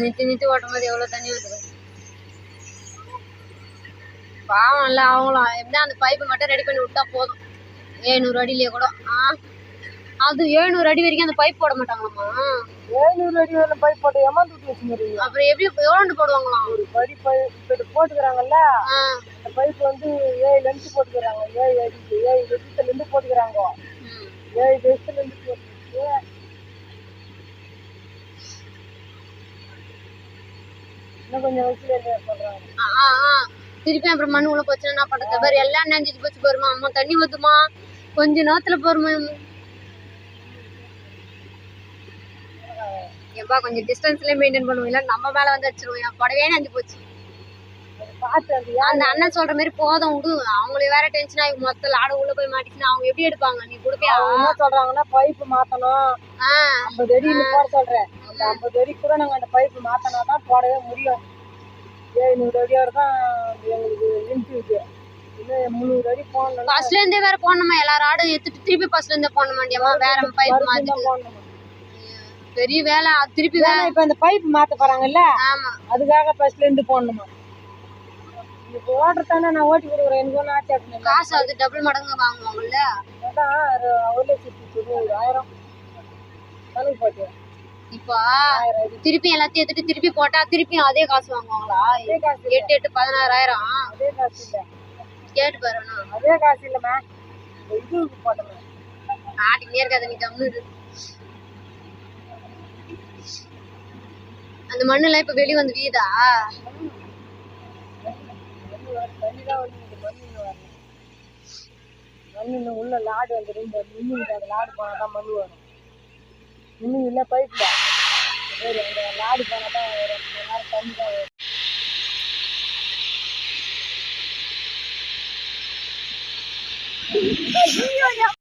நித்தி ஓட்டும் போது எவ்வளவு தண்ணி வருது பாவம் இல்ல அவங்களும் எப்படின்னா அந்த பைப்பை மட்டும் ரெடி பண்ணி விட்டா போதும் 700 அடியிலேயே கூட அது 700 அடி வரைக்கும் அந்த பைப் போட மாட்டாங்களாமா 700 அடி வரைக்கும் பைப் போட்டு ஏமாந்து விட்டு வச்சுக்கிறீங்க அப்புறம் எப்படி எவ்வளவு போடுவாங்களாம் ஒரு படி பைப் போட்டுக்கிறாங்கல்ல அந்த பைப் வந்து 7 லென்த் போட்டுக்கிறாங்க 7 லென்த்ல இருந்து போட்டுக்கிறாங்க 7 லென்த்ல இருந்து போட்டு இன்னும் கொஞ்சம் வச்சு சொல்றாங்க திருப்பி அப்புறம் மண்ணு உள்ள போச்சுன்னா என்ன பண்றது பாரு எல்லாம் நனைஞ்சிட்டு போச்சு பாருமா அம்மா தண்ணி ஊத்துமா கொஞ்ச நேரத்துல போருமா எப்பா கொஞ்சம் டிஸ்டன்ஸ்ல மெயின்டைன் பண்ணுவோம் இல்ல நம்ம மேல வந்து அடிச்சிருவோம் என் படவே நஞ்சு போச்சு அந்த அண்ணன் சொல்ற மாதிரி போதும் விடு அவங்களே வேற டென்ஷன் ஆகி மொத்த லாட உள்ள போய் மாட்டிச்சுன்னா அவங்க எப்படி எடுப்பாங்க நீ கொடுப்பே என்ன சொல்றாங்கன்னா பைப் மாத்தணும் 50 அடி போட சொல்றேன் அந்த 50 அடி கூட நாங்க அந்த பைப் மாத்தினாதான் போடவே முடியும் 700 அடியோட தான் எங்களுக்கு லிமிட் இருக்கு இன்னும் 300 அடி போடணும் ஃபர்ஸ்ட்ல இருந்தே வேற போடணுமா எல்லாரும் ஆடு எடுத்துட்டு திருப்பி ஃபர்ஸ்ட்ல இருந்தே போட மாட்டியாமா வேற பைப் மாத்தி போடணும் பெரிய வேலை திருப்பி வேலை இப்ப இந்த பைப் மாத்த போறாங்கல்ல ஆமா அதுக்காக ஃபர்ஸ்ட்ல இருந்து போடணுமா இப்போ ஓட்டுறதானே நான் ஓட்டி கொடுக்குறேன் எனக்கு ஒன்றும் ஆச்சு காசு அது டபுள் மடங்கு வாங்குவாங்கல்ல அதான் 1,90,000 கணக்கு போட்டு இப்போ திருப்பி எல்லாத்தையும் எடுத்துட்டு திருப்பி போட்டா திருப்பி அதே காசு வாங்குவாங்களா 8 16,000 அதே காசு இல்ல கேட்டு பாரு அதே காசு இல்லம்மா இது போட்டோம் ஆட்டிக்கிட்டே இருக்காது நீ கம்முனு அந்த மண்ணுலாம் இப்ப வெளிய வந்து வீதா மண்ணு உள்ள லாடு வந்து மின்னுக்கு லாடு போனாதான் மண் வரும் இன்னும் இல்லை பைப்ல அந்த லாடு போனாதான் நேரம் தண்ணி தான் வரும்